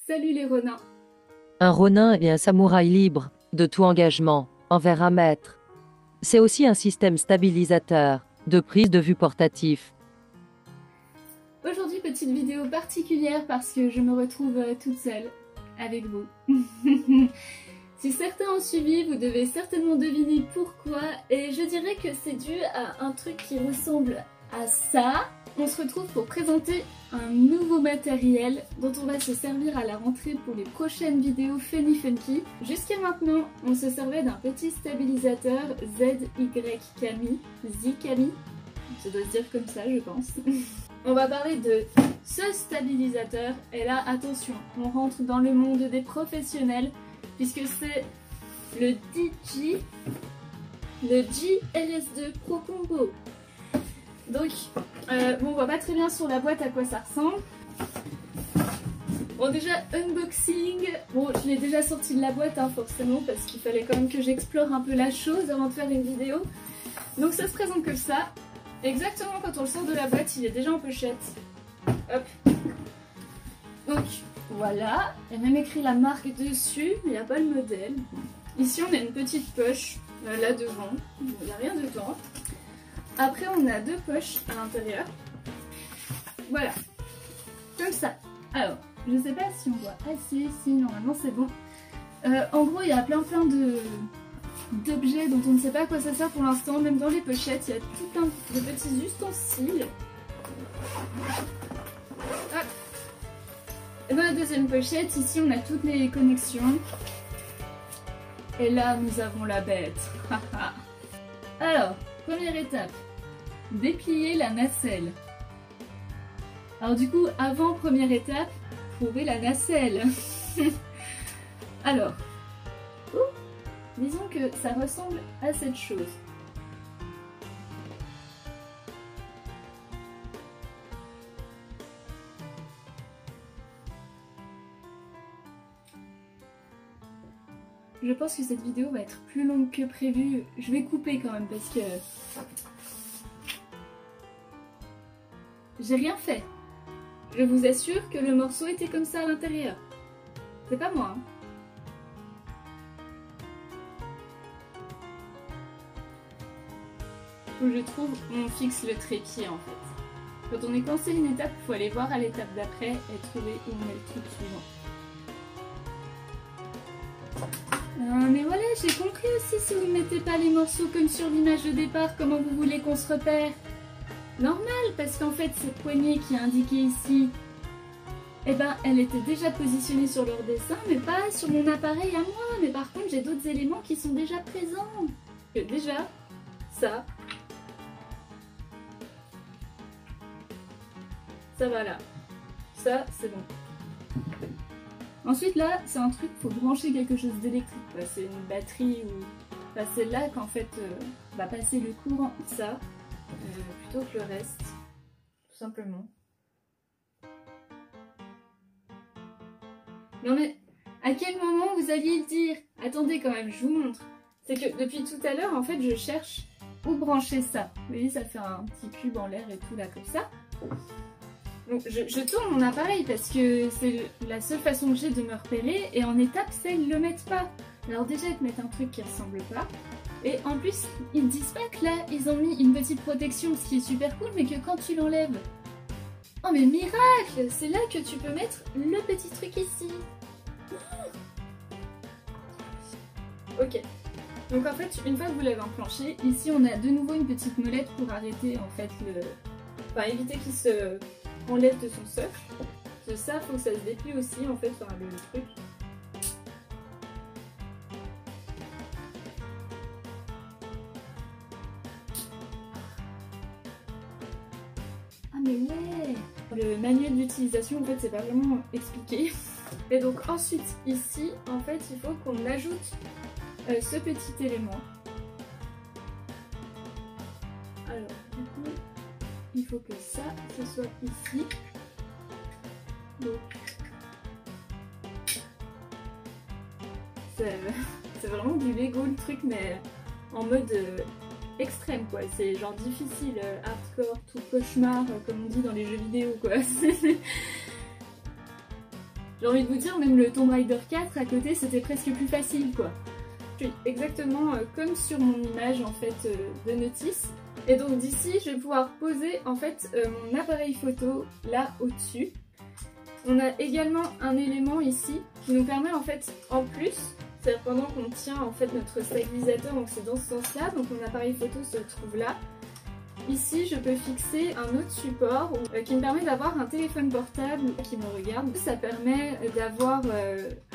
Salut les renins. Un ronin est un samouraï libre de tout engagement envers un maître. C'est aussi un système stabilisateur de prise de vue portatif. Aujourd'hui, petite vidéo particulière parce que je me retrouve toute seule avec vous. Si certains ont suivi, vous devez certainement deviner pourquoi, et je dirais que c'est dû à un truc qui ressemble à ça. On se retrouve pour présenter un nouveau matériel dont on va se servir à la rentrée pour les prochaines vidéos Funny Funky. Jusqu'à maintenant, on se servait d'un petit stabilisateur ZY-Kami, Z-Kami, ça doit se dire comme ça je pense. On va parler de ce stabilisateur, et là attention, on rentre dans le monde des professionnels puisque c'est le DJ, le JRS2 Pro Combo. Donc, bon, on voit pas très bien sur la boîte à quoi ça ressemble. Bon, déjà, unboxing. Bon, je l'ai déjà sorti de la boîte, hein, forcément, parce qu'il fallait quand même que j'explore un peu la chose avant de faire une vidéo. Donc, ça se présente comme ça. Exactement quand on le sort de la boîte, il est déjà en pochette. Hop. Donc, voilà. Il y a même écrit la marque dessus, mais il n'y a pas le modèle. Ici, on a une petite poche, là devant. Il n'y a rien dedans. Après, on a deux poches à l'intérieur. Voilà. Comme ça. Alors, je sais pas si on voit assez. Si, normalement, c'est bon. En gros, il y a plein d'objets dont on ne sait pas à quoi ça sert pour l'instant. Même dans les pochettes, il y a tout plein de petits ustensiles. Hop. Et dans la deuxième pochette, ici, on a toutes les connexions. Et là, nous avons la bête. Alors, première étape, déplier la nacelle. Alors du coup, avant première étape, trouver la nacelle. Alors, disons que ça ressemble à cette chose. Je pense que cette vidéo va être plus longue que prévu. Je vais couper quand même parce que j'ai rien fait. Je vous assure que le morceau était comme ça à l'intérieur. C'est pas moi, hein. Où je trouve on fixe le trépied en fait. Quand on est coincé une étape, il faut aller voir à l'étape d'après et trouver où on met le truc suivant. Mais voilà, j'ai compris aussi si vous ne mettez pas les morceaux comme sur l'image de départ, comment vous voulez qu'on se repère. Normal, parce qu'en fait, cette poignée qui est indiquée ici, eh ben, elle était déjà positionnée sur leur dessin, mais pas sur mon appareil à moi. Mais par contre, j'ai d'autres éléments qui sont déjà présents. Déjà, ça va là. Ça, c'est bon. Ensuite là, c'est un truc, faut brancher quelque chose d'électrique. C'est une batterie ou... Enfin, c'est là qu'en fait va passer le courant, ça, plutôt que le reste, tout simplement. Non mais, à quel moment vous alliez le dire? Attendez quand même, je vous montre. C'est que depuis tout à l'heure, en fait, je cherche où brancher ça. Vous voyez, ça fait un petit cube en l'air et tout là, comme ça. Donc je tourne mon appareil parce que c'est la seule façon que j'ai de me repérer, et en étape ça ils le mettent pas. Alors déjà ils te mettent un truc qui ressemble pas, et en plus ils disent pas que là ils ont mis une petite protection, ce qui est super cool, mais que quand tu l'enlèves, oh mais miracle, c'est là que tu peux mettre le petit truc ici. Ok, donc en fait une fois que vous l'avez enclenché, ici on a de nouveau une petite molette pour arrêter en fait le... Enfin éviter qu'il se... enlève de son socle. De ça, faut que ça se déplie aussi en fait, enfin, le truc. Ah mais ouais. Le manuel d'utilisation en fait c'est pas vraiment expliqué. Et donc ensuite ici en fait il faut qu'on ajoute ce petit élément. Alors du coup il faut que ça, ce soit ici. Donc, c'est vraiment du Lego le truc, mais en mode extrême quoi. C'est genre difficile, hardcore, tout cauchemar, comme on dit dans les jeux vidéo quoi. J'ai envie de vous dire, même le Tomb Raider 4 à côté, c'était presque plus facile quoi. Je suis exactement comme sur mon image en fait de notice. Et donc d'ici, je vais pouvoir poser en fait mon appareil photo là au-dessus. On a également un élément ici qui nous permet en fait en plus, c'est-à-dire pendant qu'on tient en fait notre stabilisateur, donc c'est dans ce sens-là, donc mon appareil photo se trouve là. Ici, je peux fixer un autre support qui me permet d'avoir un téléphone portable qui me regarde. Ça permet d'avoir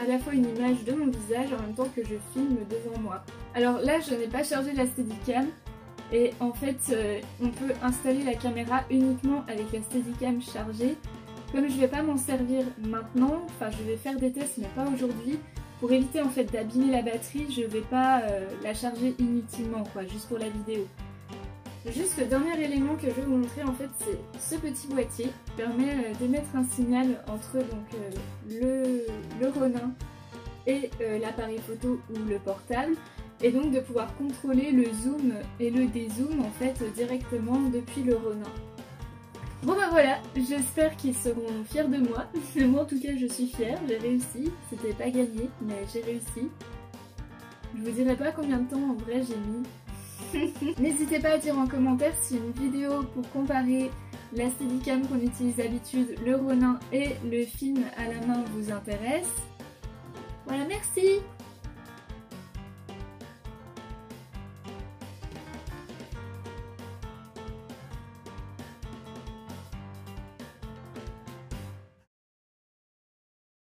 à la fois une image de mon visage en même temps que je filme devant moi. Alors là, je n'ai pas chargé la Steadicam et en fait, on peut installer la caméra uniquement avec la Steadicam chargée. Comme je ne vais pas m'en servir maintenant, enfin je vais faire des tests mais pas aujourd'hui, pour éviter en fait d'abîmer la batterie, je ne vais pas la charger inutilement quoi, juste pour la vidéo. Juste le dernier élément que je vais vous montrer en fait c'est ce petit boîtier qui permet d'émettre un signal entre donc, le Ronin et l'appareil photo ou le portable et donc de pouvoir contrôler le zoom et le dézoom en fait directement depuis le Ronin. Bon bah voilà, j'espère qu'ils seront fiers de moi. Moi en tout cas je suis fière, j'ai réussi, c'était pas gagné mais j'ai réussi. Je vous dirai pas combien de temps en vrai j'ai mis. N'hésitez pas à dire en commentaire si une vidéo pour comparer la Steadicam qu'on utilise d'habitude, le Ronin et le film à la main vous intéresse. Voilà, merci!